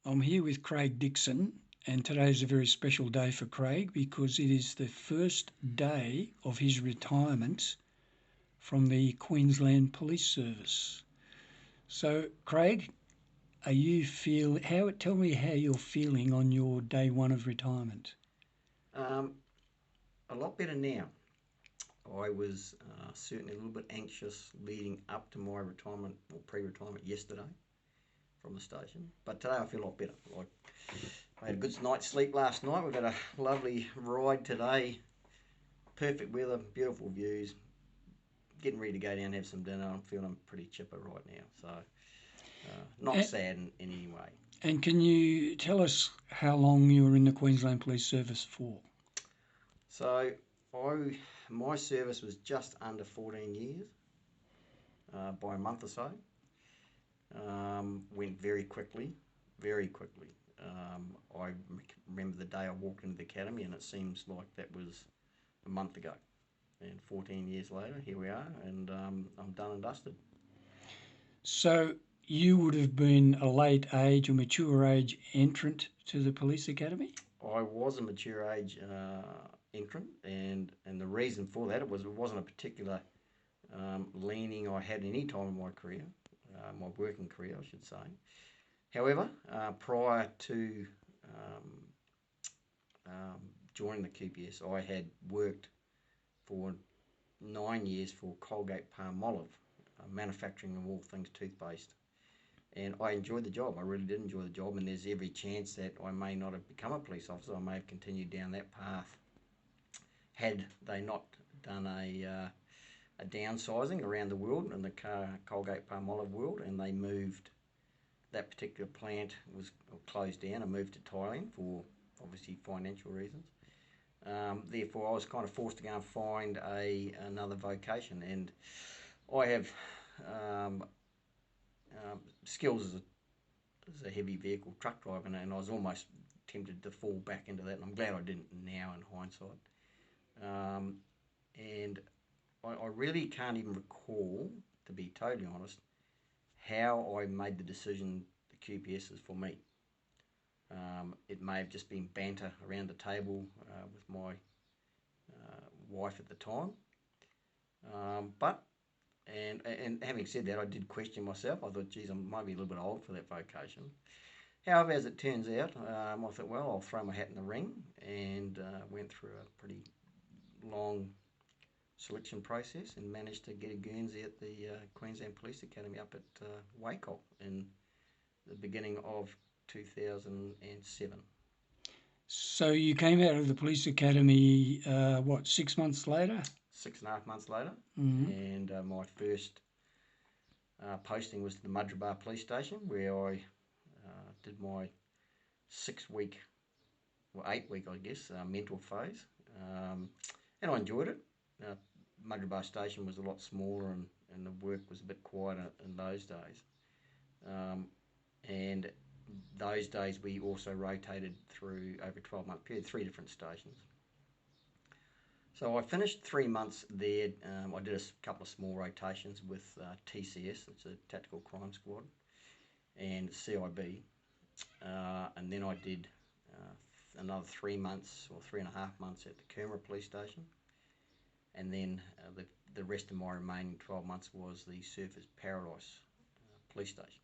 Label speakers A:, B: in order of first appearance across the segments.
A: I'm here with Craig Dickson, and today is a very special day for Craig because it is the first day of his retirement from the Queensland Police Service. So, Craig, are you feel how? Tell me how you're feeling on your day one of retirement.
B: Um, a lot better now. I was certainly a little bit anxious leading up to my retirement or pre-retirement yesterday from the station, but today I feel a lot better. I had a good night's sleep last night. We've got a lovely ride today. Perfect weather, beautiful views. Getting ready to go down and have some dinner. I'm feeling pretty chipper right now, so not
A: And,
B: sad in any way.
A: and can you tell us how long you were in the Queensland Police Service for?
B: So my service was just under 14 years by a month or so. Went very quickly, very quickly. I remember the day I walked into the academy, and it seems like that was a month ago. And 14 years later, here we are, and I'm done and dusted.
A: So, you would have been a late age or mature age entrant to the police academy?
B: I was a mature age entrant, and the reason for that it wasn't a particular leaning I had any time in my career, my working career, I should say. However, prior to um, joining the QPS, I had worked for 9 years for Colgate Palmolive, manufacturing of all things toothpaste. And I enjoyed the job. I really did enjoy the job, and there's every chance that I may not have become a police officer. I may have continued down that path had they not done a downsizing around the world in the Colgate Palmolive world, and they moved that particular plant was closed down and moved to Thailand for obviously financial reasons. Therefore, I was kind of forced to go and find another vocation, and I have um, skills as a heavy vehicle truck driver, and I was almost tempted to fall back into that, and I'm glad I didn't now in hindsight. Um, and I really can't even recall, to be totally honest, how I made the decision the QPS is for me. It may have just been banter around the table with my wife at the time. But and having said that, I did question myself. I thought, geez, I might be a little bit old for that vocation. However, as it turns out, I thought, well, I'll throw my hat in the ring, and went through a pretty long selection process and managed to get a Guernsey at the Queensland Police Academy up at Wacol in the beginning of 2007.
A: So you came out of the police academy, what, 6 months later?
B: 6.5 months later,
A: Mm-hmm.
B: and my first posting was to the Mudgeeraba Police Station, where I did my 6 week, or 8 week, I guess, mental phase, and I enjoyed it. Mudgeeraba Station was a lot smaller, and the work was a bit quieter in those days. Um, and those days we also rotated through over a 12-month period, three different stations. So I finished 3 months there. I did a couple of small rotations with TCS, it's a Tactical Crime Squad, and CIB. And then I did another 3 months or 3.5 months at the Coomera Police Station. And then the rest of my remaining 12 months was the Surfers Paradise Police Station.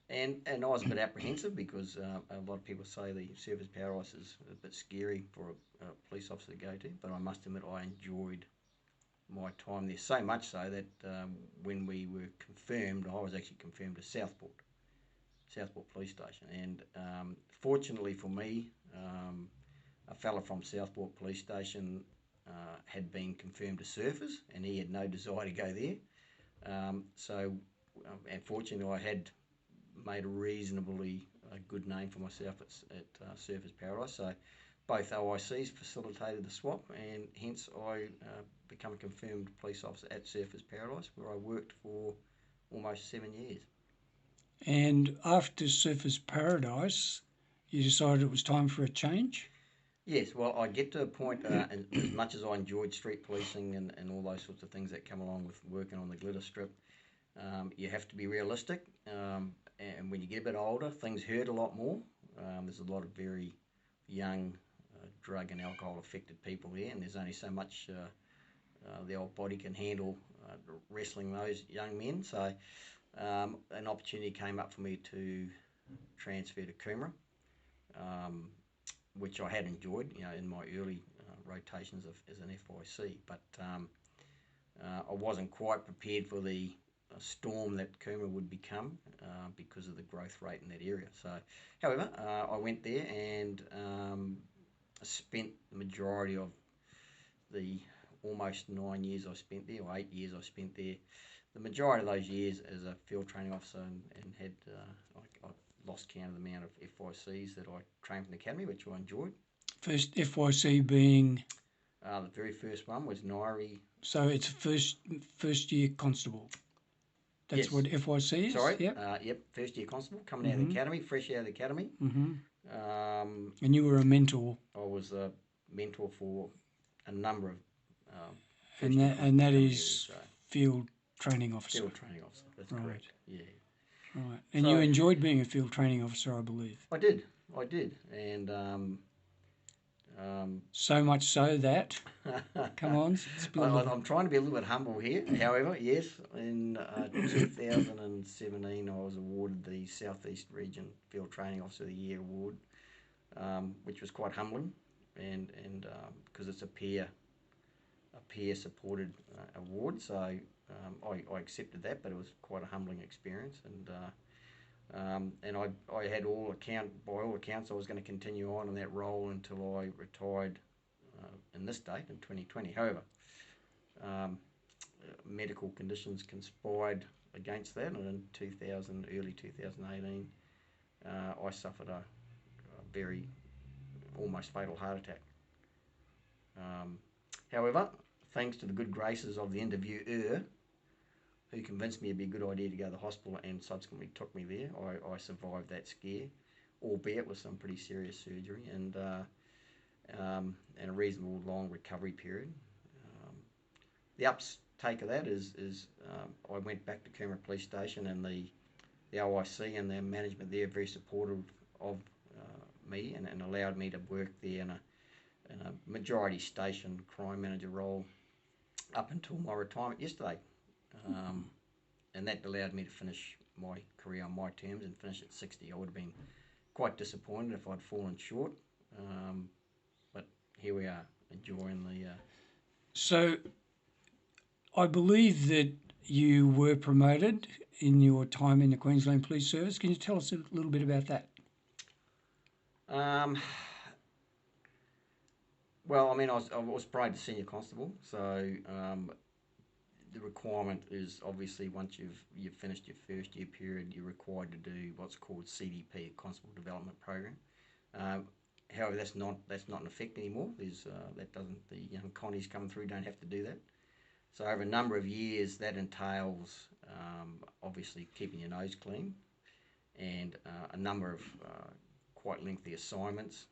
B: And I was a bit apprehensive because a lot of people say the Surfers Paradise is a bit scary for a police officer to go to, but I must admit I enjoyed my time there, so much so that when we were confirmed, I was actually confirmed to Southport Police Station. And fortunately for me, a fella from Southport Police Station had been confirmed to Surfers, and he had no desire to go there. And fortunately, I had made a reasonably good name for myself at Surfers Paradise. So both OICs facilitated the swap, and hence I become a confirmed police officer at Surfers Paradise, where I worked for almost 7 years.
A: And after Surfers Paradise, you decided it was time for a change?
B: Yes, well, I get to a point, as much as I enjoyed street policing and all those sorts of things that come along with working on the glitter strip, you have to be realistic. and when you get a bit older, things hurt a lot more. There's a lot of very young drug and alcohol affected people there, and there's only so much the old body can handle wrestling those young men. So an opportunity came up for me to transfer to Coomera, which I had enjoyed, in my early rotations as an FIC, but I wasn't quite prepared for the storm that Coomera would become because of the growth rate in that area. So, however, I went there and spent the majority of the almost 9 years I spent there, or 8 years I spent there, the majority of those years as a field training officer, and had I lost count of the amount of FICs that I trained from the academy, which I enjoyed.
A: First FIC being?
B: The very first one was Nairi.
A: So it's first year constable. That's
B: yes.
A: what FIC is?
B: Sorry,
A: yep.
B: First year constable, coming out of the academy, fresh out of the academy.
A: And you were a mentor?
B: I was a mentor for a number of
A: and that is field training officer?
B: Field training officer, that's correct, yeah.
A: Right, and so, you enjoyed being a field training officer, I believe?
B: I did, and
A: so much so that, come on,
B: I'm trying to be a little bit humble here. However, yes, in 2017 I was awarded the South East Region Field Training Officer of the Year award, which was quite humbling, and because it's a peer supported award, so I accepted that, but it was quite a humbling experience, and I had by all accounts I was going to continue on in that role until I retired in this date in 2020. However, medical conditions conspired against that, and in early 2018 I suffered a very almost fatal heart attack. However, thanks to the good graces of the interviewer, who convinced me it'd be a good idea to go to the hospital and subsequently took me there, I survived that scare, albeit with some pretty serious surgery and a reasonable long recovery period. The uptake of that is I went back to Coomera Police Station, and the OIC and their management there are very supportive of me and allowed me to work there in a majority station crime manager role up until my retirement yesterday. And that allowed me to finish my career on my terms and finish at 60. I would have been quite disappointed if I'd fallen short, but here we are, enjoying the...
A: So, I believe that you were promoted in your time in the Queensland Police Service. Can you tell us a little bit about that?
B: Well, I mean, I was promoted to Senior Constable, so the requirement is obviously once you've finished your first year period, you're required to do what's called CDP, Constable Development Program. However, that's not in effect anymore. The young connies coming through don't have to do that. So over a number of years, that entails obviously keeping your nose clean, and a number of quite lengthy assignments.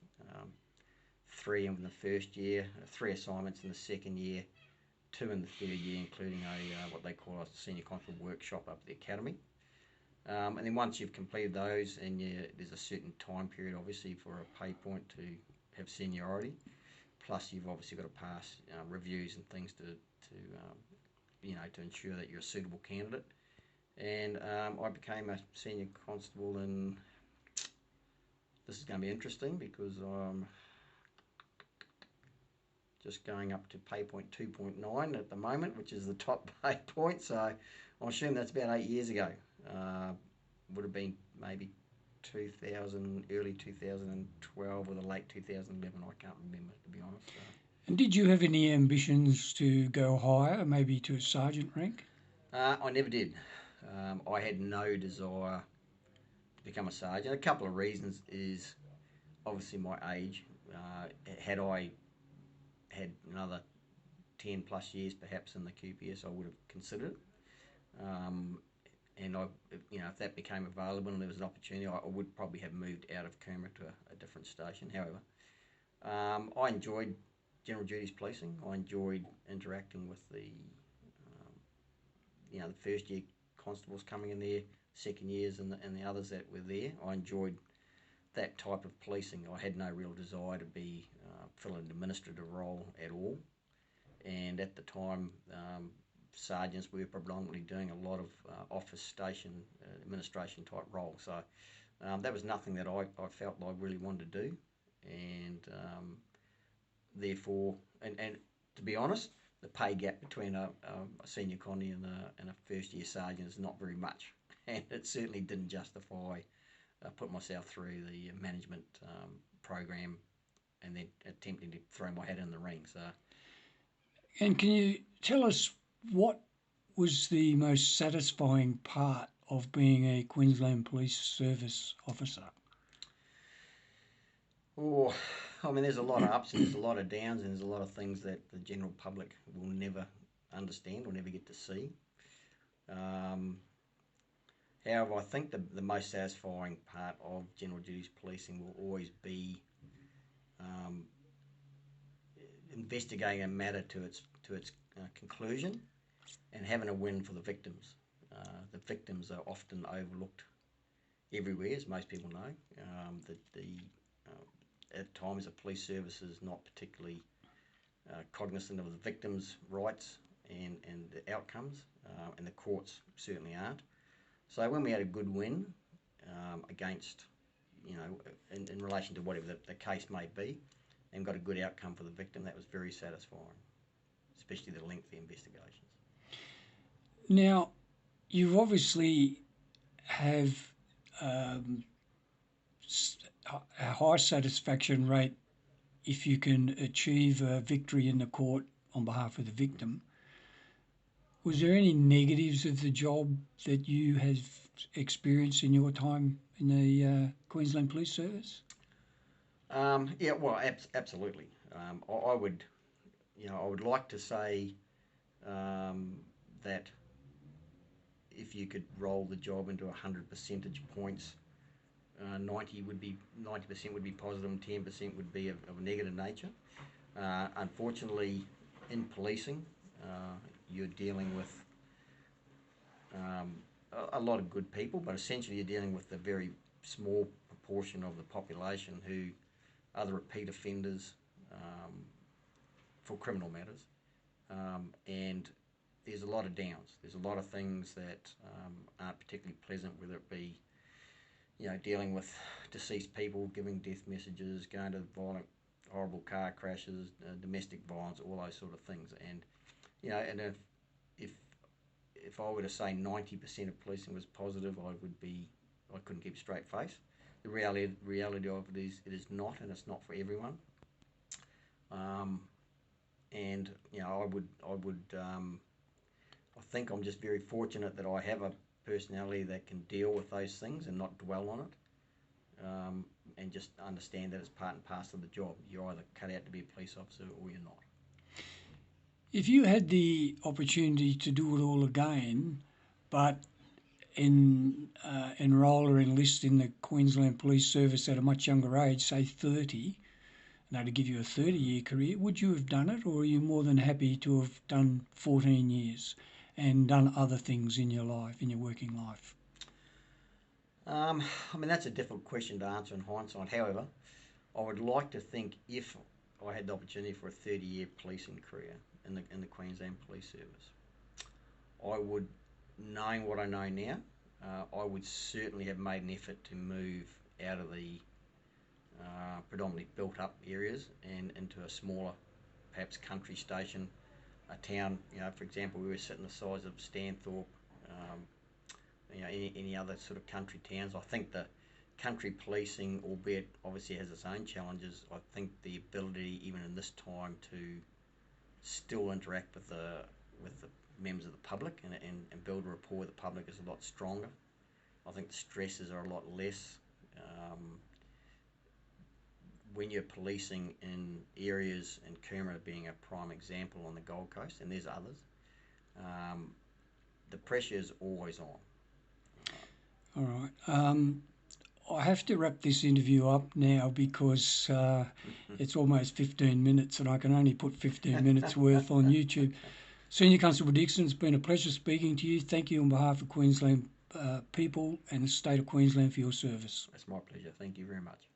B: 3 in the first year, 3 assignments in the second year, 2 in the third year, including what they call a Senior Constable workshop up at the academy. And then once you've completed those, and there's a certain time period, obviously, for a pay point to have seniority. Plus, you've obviously got to pass reviews and things to ensure that you're a suitable candidate. And I became a Senior Constable, and this is going to be interesting because I'm just going up to pay point 2.9 at the moment, which is the top pay point. So I assume that's about 8 years ago. Would have been maybe early 2012 or the late 2011. I can't remember, to be honest.
A: And did you have any ambitions to go higher, maybe to a sergeant rank?
B: I never did. I had no desire to become a sergeant. A couple of reasons is obviously my age. Had I had another 10 plus years perhaps in the QPS, I would have considered it. And if that became available and there was an opportunity, I would probably have moved out of Coomera to a different station. However, I enjoyed general duties policing. I enjoyed interacting with the first year constables coming in there, second years and the others that were there. I enjoyed that type of policing. I had no real desire to fill an administrative role at all. And at the time, sergeants were predominantly doing a lot of office station administration type roles. So that was nothing that I felt I really wanted to do. And therefore, and to be honest, the pay gap between a senior connie and a first year sergeant is not very much. And it certainly didn't justify put myself through the management program and then attempting to throw my hat in the ring. So,
A: and can you tell us what was the most satisfying part of being a Queensland Police Service officer?
B: Oh, I mean, there's a lot of ups and there's a lot of downs and there's a lot of things that the general public will never understand or never get to see. However, I think the most satisfying part of general duties policing will always be investigating a matter to its conclusion and having a win for the victims. The victims are often overlooked everywhere, as most people know. At times, the police service is not particularly cognizant of the victims' rights and the outcomes, and the courts certainly aren't. So when we had a good win against, in relation to whatever the case may be, and got a good outcome for the victim, that was very satisfying, especially the lengthy investigations.
A: Now, you obviously have a high satisfaction rate if you can achieve a victory in the court on behalf of the victim. Was there any negatives of the job that you have experienced in your time in the Queensland Police Service?
B: Yeah, well, absolutely. I would like to say that if you could roll the job into 100 percentage points, 90% would be positive and 10% would be of a negative nature. Unfortunately, in policing, you're dealing with a lot of good people, but essentially you're dealing with a very small proportion of the population who are the repeat offenders for criminal matters. And there's a lot of downs. There's a lot of things that aren't particularly pleasant, whether it be dealing with deceased people, giving death messages, going to violent, horrible car crashes, domestic violence, all those sort of things. And and if I were to say 90% of policing was positive, I couldn't keep a straight face. The reality of it is not, and it's not for everyone. And I think I'm just very fortunate that I have a personality that can deal with those things and not dwell on it, and just understand that it's part and parcel of the job. You're either cut out to be a police officer or you're not.
A: If you had the opportunity to do it all again, but enrol or enlist in the Queensland Police Service at a much younger age, say 30, and they'd give you a 30-year career, would you have done it, or are you more than happy to have done 14 years and done other things in your life, in your working life?
B: I mean, that's a difficult question to answer in hindsight. However, I would like to think if I had the opportunity for a 30-year policing career in the Queensland Police Service, I would, knowing what I know now, I would certainly have made an effort to move out of the predominantly built-up areas and into a smaller, perhaps country station, a town. For example, we were sitting the size of Stanthorpe, any other sort of country towns. I think the country policing, albeit obviously has its own challenges, I think the ability, even in this time, to still interact with the members of the public and build a rapport with the public is a lot stronger. I think the stresses are a lot less. When you're policing in areas, and Coomera being a prime example on the Gold Coast, and there's others, the pressure is always on.
A: All right. I have to wrap this interview up now because it's almost 15 minutes and I can only put 15 minutes worth on YouTube. Senior Constable Dickson, it's been a pleasure speaking to you. Thank you on behalf of Queensland people and the state of Queensland for your service.
B: It's my pleasure. Thank you very much.